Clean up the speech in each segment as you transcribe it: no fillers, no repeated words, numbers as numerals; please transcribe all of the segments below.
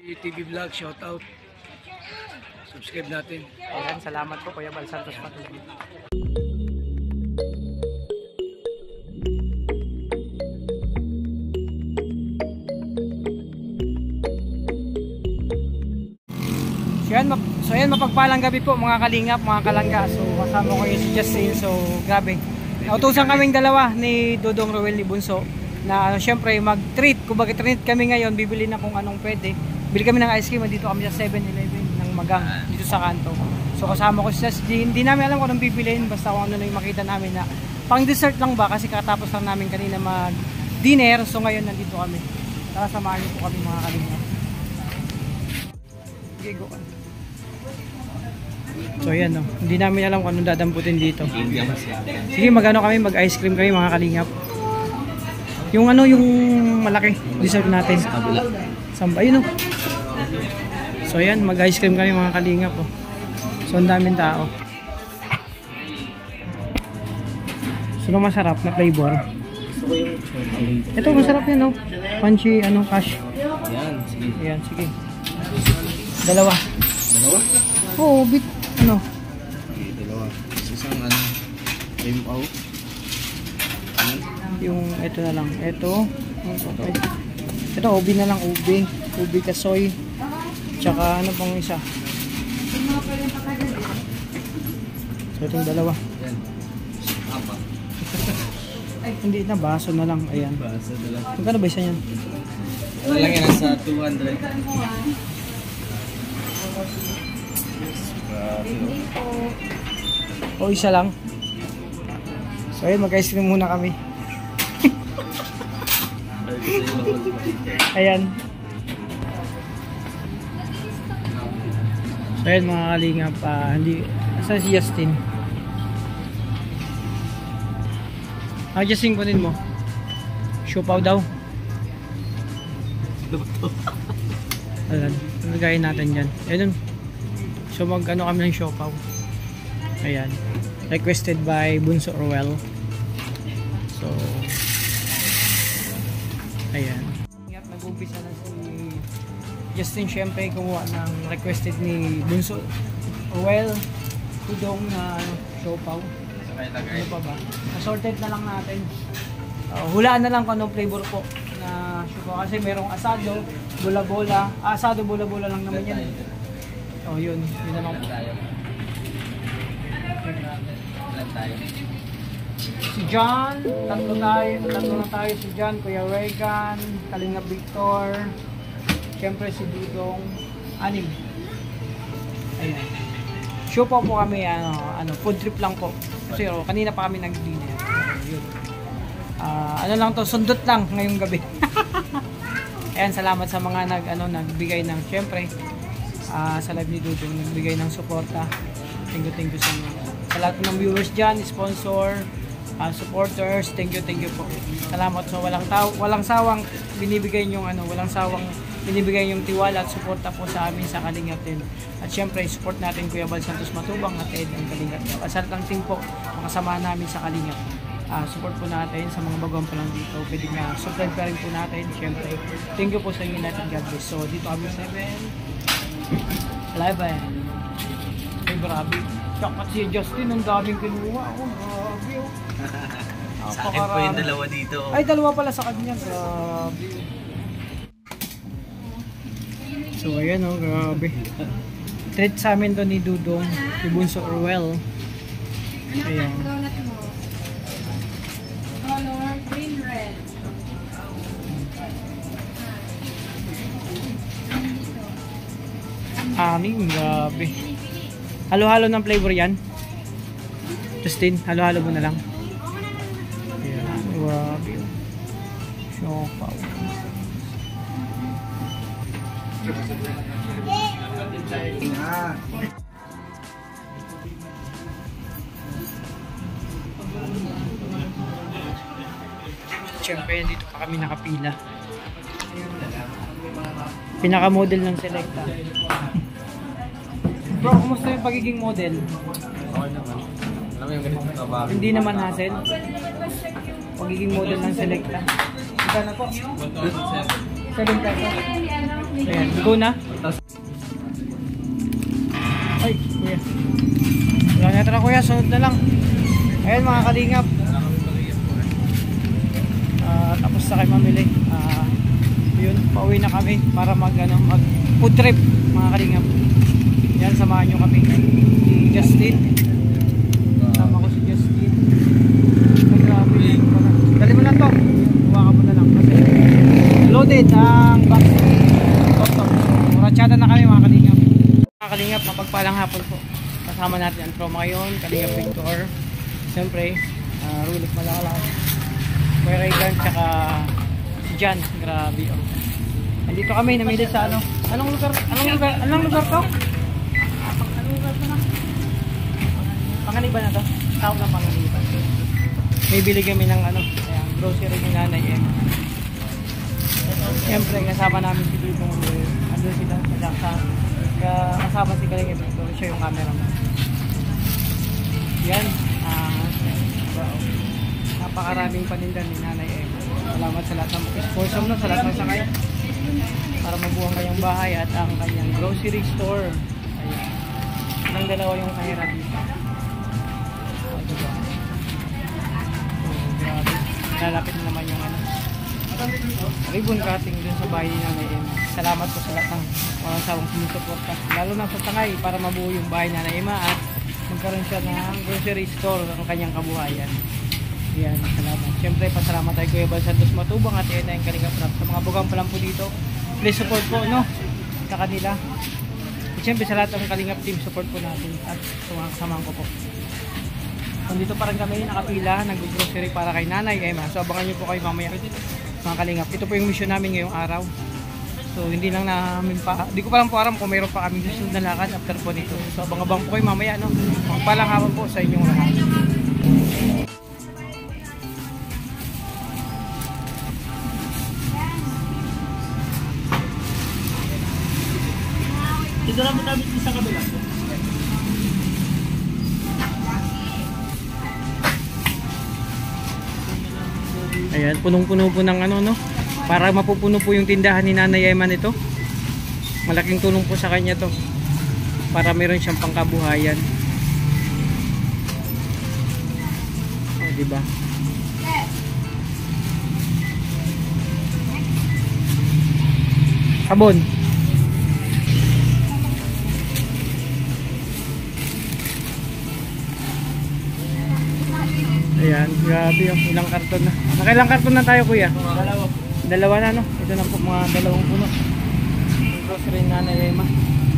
TV Vlog, shout out. Subscribe natin. Ayan, salamat po Kuya Bal Santos Matubang. So yan, mapagpalang gabi po mga kalingap, mga kalangga. So kasama ko yung si Justin. So grabe, nautusan kaming dalawa ni Dudong Roel ni Bunso na syempre mag-treat. Kung bakit treat kami ngayon, bibili na kung anong pwede. Bili kami ng ice cream dito kami sa 7-Eleven ng Magang dito sa kanto. So kasama ko si Justin. Hindi namin alam kung anong bibiliin, basta kung ano na yung makita namin na pang dessert lang ba, kasi katapos lang namin kanina mag-dinner. So ngayon nandito kami. Tara, samahan niyo po kami mga kalingap. Okay, go on. So ayan, no. Hindi namin alam kung anong dadamputin dito. Sige, magano kami, mag-ice cream kami mga kalingap. Yung ano, yung malaki dessert natin. Samba, ayun, no. So ayan, mag-ice cream kami mga kalingap, oh. So ang daming tao. So masarap na flavor. Ito masarap yan, no. Punchy, ano, cash. Yan, sige. Ayan, sige. Dalawa. Dalawa? Oo, bit, ano. Okay, dalawa. Isang ano, cream out. Yung ito na lang. Ito. Ito, ubi na lang, ubi. Ubi kasoy. Tsaka ano pang isa. So itong dalawa. Yan. Apa? Ay, hindi na, baso na lang. Ayan. Baso na lang. Magkano ba isa yan? Ano lang yan, nasa 200. O isa lang. So ayun, mag-ice cream muna kami. Ayan. So ayun mga kalingap, hindi, asan si Justin? Justin, kunin mo. Siopaw daw. Ayan, nagayin natin dyan. Ayun. So mag-ano kami ng siopaw. Ayan. Requested by Bunso Roel. So ayan. Nag-umpisa na si Justin syempre kumuha ng requested ni Bunso Roel. Tudong na siopaw. Ano pa ba? Assorted na lang natin. Hulaan na lang kung anong flavor po na siopaw. Kasi merong asado, bola-bola. Asado, bola-bola lang naman yan. Oh, yun. Yun na lang. Si John, tatlo na tayo. Si John, Kuya Regan, Kalinga Victor, siyempre si Dudong, anim. Ayan. Show po kami, food trip lang po. Kasi kanina pa kami nag-dinner. Yun. Ano lang to, sundot lang ngayong gabi. Ayan, salamat sa mga nagbigay ng, siyempre, sa live ni Dudong, nagbigay ng suporta. Thank you sa inyo. Sa lahat ng viewers dyan, sponsor, supporters, thank you po. Salamat sa walang sawang binibigay yung binibigay yung tiwala at suporta po sa amin sa Kalingap din. At syempre, support natin Kuya Bal Santos Matubang at Ed ng Kalingap. Asal lang team po, mga samahan namin sa Kalingap. Support po natin sa mga baguhan pa lang dito. Pwede nga, subscribe pa rin po natin. Syempre, thank you po sa inyo natin, God bless. So, dito kami 7-Eleven. Ay, grabe. At si Justin, ang daming kinuha. Grabe. Sa akin po yung dalawa dito. Ay, dalawa pala sa kanya. Grabe. So, ayan grabe. Treat sa amin to ni Dudong, ni Bunso Roel. Ayan. Color green red. Aning, grabe. Halo-halo ng flavor yan. Justin, halo-halo mo na lang. Ayan, grabe. Siopaw. Siyempre, dito pa kami nakapila. Pinaka-model ng Selecta. Bro, kumusta yung pagiging model? Okay naman. Alam mo yung ganito trabaho. Hindi naman hassle. Pagiging model ng Selecta. Magkano po? 127. 7 pesos. Ayan, go na. Ay, kuya. Wala na tara kuya, sunod na lang. Ayan mga kalingap. Tapos na kayo mamili. Yun, pauwi na kami para mag food trip mga kalingap. Yan, samahan nyo kami. Si Justin. Tama ko si Justin. Ay, grabe. Dali mo na to. Huwa ka mo na lang. Kasi loaded ang vaccine. So, ratsyada na kami mga kalingap. Mga kalingap, mapagpalang hapon po. Kasama natin ang trauma ngayon. Kalingap Victor. Siyempre, Rulik Malala. Kuya Regan, tsaka si Jan. Grabe. Oh. Nandito kami, namili sa ano. Anong lugar to? Anong lugar to na? Panganiban na to? Tawag na Panganiban. May bili kami ng ano, ayan, grocery ni Nanay Emma. Siyempre, kasama namin si Dito. Andun sila, kasama si Kalingap Victor. Siya yung cameraman. Yan. Wow. Napakaraming paninda ni Nanay Emma. Salamat sa lahat ng sponsor mo, sa lahat ng sakay para mabuhay kanyang bahay at ang kanyang grocery store. Ayan. Ilang dalawa yung kahira dito. Diba? Grabe. Lalapit na naman yung ano, ribbon cutting dun sa bahay ni Nanay Emma. Salamat po sa lahat ng mga sawang sumusuporta. Lalo na sa sangay para mabuo yung bahay ni Nanay Emma at magkaroon siya ng grocery store ng kanyang kabuhayan. Yan, salamat. Siyempre, pasalamat tayo Kuya Bal Santos Matubang at yan na yung Kalingap Rap. Sa mga bugang pa lang po dito, please support po, no? Sa kanila. At siyempre, sa lahat ng Kalingap team, support po natin at sa mga kasamahan ko po. Nandito pa rin kami, nakapila, nag-grocery para kay Nanay Emma. So, abangan nyo po kayo mamaya, mga Kalingap. Ito po yung mission namin ngayong araw. So, hindi lang namin pa, di ko pa lang po alam kung mayroon pa kami susunod na lakad after po nito. So, abang-abang po kayo mamaya, no? Magpalang hapon po sa inyong lahat. Dito lang mo namin sa kabila. Ayan, punong-puno po ng ano, no? Para mapupuno po yung tindahan ni Nanay Emma nito. Malaking tulong po sa kanya to. Para meron siyang pangkabuhayan. Oh, diba? Sabon. Ayan, grabe yung ilang karton na. Nakailang karton na tayo kuya? Dalawa na, no? Ito na po mga dalawang puno. Yung grocery ni Nanay Emma.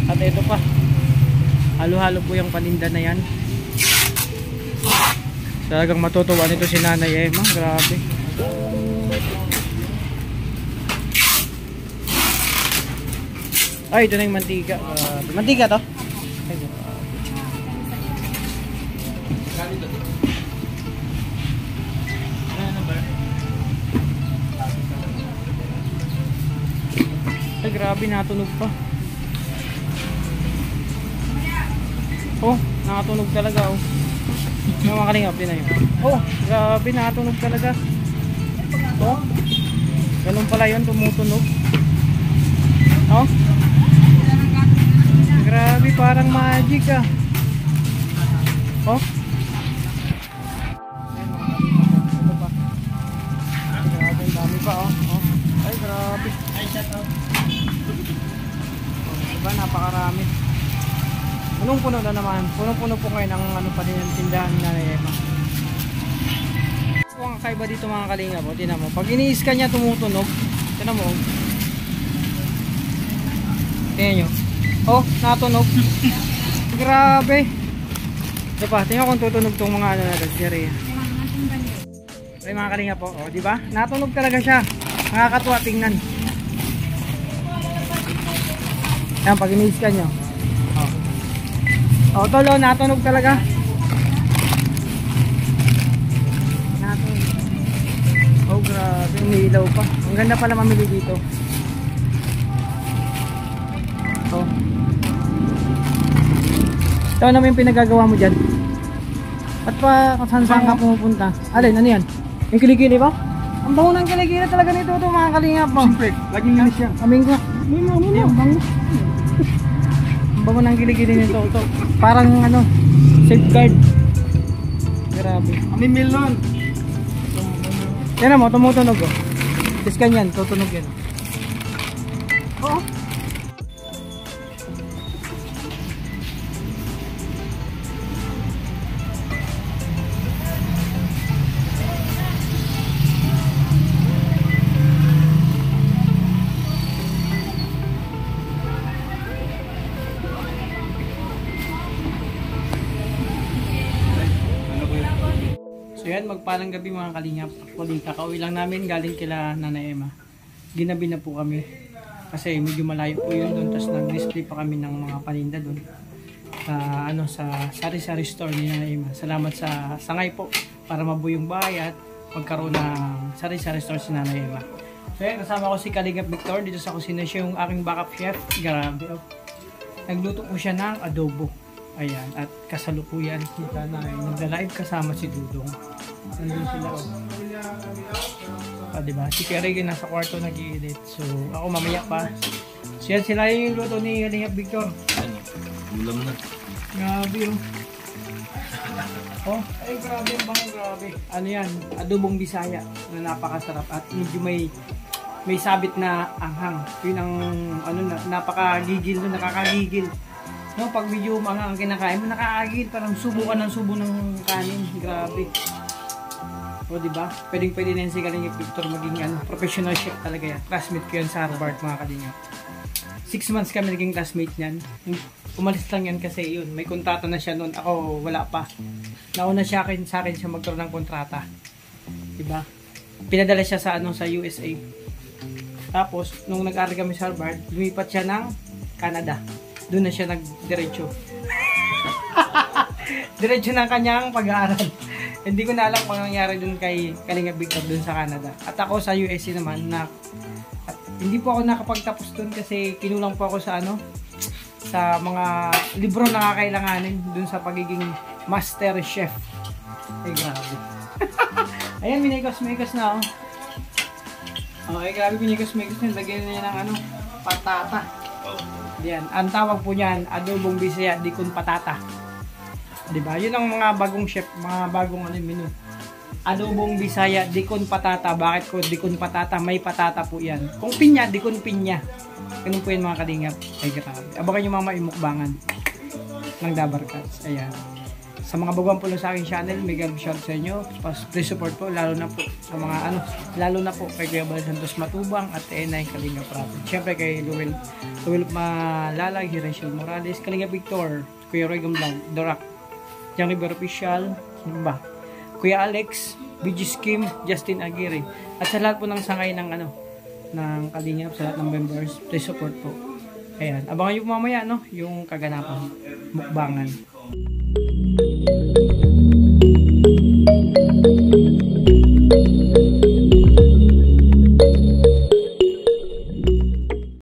At ito pa. Halo-halo po yung paninda na yan. Talagang matutuwa nito si Nanay Emma. Grabe. Ay, ito na yung mantika. Mantika to? Ay, ay, grabe, natunog pa. Oh, nakatunog talaga, oh. Yung mga Kalingap din na yun. Oh, grabe, nakatunog talaga. Oh, ganun pala yun, tumutunog. Oh, grabe, parang magic, ah. Oh, ito pa. Grabe, ang dami pa, oh. Oh, ay, grabe. Ay, shut out. Diba, napakarami. Punong-puno na naman. Punong-puno po kayo ng ano pa din yung tindahan ni Nanay Emma. So, ang kakaiba dito mga Kalingap, tinan mo. Pag ini-scan niya tumutunog. Tinan mo. Tingnan nyo. Oh, natunog. Grabe. Diba, tingnan kung tutunog tong mga ano na dagdiri. Ay mga Kalingap po. Oh, diba? Natunog talaga siya. Nakakatuwa tingnan. Yan, pag ini-scan nyo. Oh, tolo, natunog talaga. Natunog. Oh, grabe. Umiilaw pa. Ang ganda pala mamili dito. Oh. Ito naman yung pinagagawa mo dyan. At pa, kung saan ka pumupunta. Alin, ano yan? Yung kilikili ba? Ang bango ng kilikili talaga nito ito mga kalingap mo. Siyempre, laging linis yan. Amin ko. Ang bango. Ang bango ng kilikili nito ito. Parang ano, safeguard. Grabe. Amin mil nun. Yan mo, tumutunog oh. Tiskan yan, tutunog yan. Oo. So yan, magpalang gabi mga kalingap. Actually, kakauwi lang namin galing kila Nana Emma. Ginabi na po kami. Kasi medyo malayo po yun doon. Tapos nag-display pa kami ng mga paninda doon. Sa sari-sari store ni Nana Emma. Salamat sa sangay po para mabuo yung bahay at magkaroon ng sari-sari store si Nana Emma. So yan, kasama ko si Kalingap Victor. Dito sa kusina siya yung aking backup chef. Grabe oh. Nagluto po siya ng adobo. Ayan, at kasalukuyan kita na nagla-live kasama si Dudong. Nandun sila diba? Si Kerry nasa kwarto nag-i-edit. So, ako mamaya pa. So yan, sila yung luto ni Kalingap Victor. Ano? Ulam na. Grabe oh. Oh, ay grabe ang bango, grabe. Ano yan? Adobong Bisaya na napakasarap at medyo may sabit na anghang. Yun ang ano, napakagigil, nakakagigil. No, pag medyo mga ang kinakain mo, nakakaagil, parang subo ka ng subo ng kanin. Grabe. O, diba? Pwedeng-pwede na yun si Kalingap Victor maging professional chef talaga yan. Classmate ko yan sa Harvard, mga Kalingap. 6 months kami naging classmate niyan. Umalis lang yan kasi yun. May kontrata na siya noon. Ako, wala pa. Nauna sa akin siya magkaroon ng kontrata. Diba? Pinadala siya sa USA. Tapos, nung nag-aaral kami sa Harvard, lumipat siya ng Canada. Doon na siya nagdiretso. Diretso ng kanyang pag-aaral. Hindi ko na alam kung nangyari doon kay Kalingap Victor doon sa Canada. At ako sa USC naman hindi po ako nakapagtapos doon kasi kinulang po ako sa sa mga libro na kakailanganin doon sa pagiging master chef. Ay grabe. Ayan, minigos na oh. Oh, ay grabe, minigos na. Lagyan niya ng patata. Yan, ang tawag po niyan, adobong Bisaya dikon patata. 'Di ba? 'Yun ang mga bagong chef, mga bagong menu. Adobong Bisaya dikon patata. Bakit ko dikon patata? May patata po 'yan. Kung pinya, dikon pinya. Ganun po 'yan mga kalingap. Ay grabe. Abangan niyo mga maimukbangan ng Dabarkats. Ayan. Sa mga baguhan po sa aking channel, mega shout sa inyo. Please support po, lalo na po sa mga lalo na po kay Kuya Bal Santos Matubang at Enay Kalingap Rapid. Siyempre kay Luel Malalag, Hirashil Morales, Kalingap Victor, Kuya Roy Gamblang, Dorak, Yang River Official, Kuya Alex, BG Skim, Justin Aguirre. At sa lahat po ng sangay ng ng Kalingap, sa lahat ng members, please support po. Ayan, abangan nyo po mamaya yung kaganapan, mukbangan.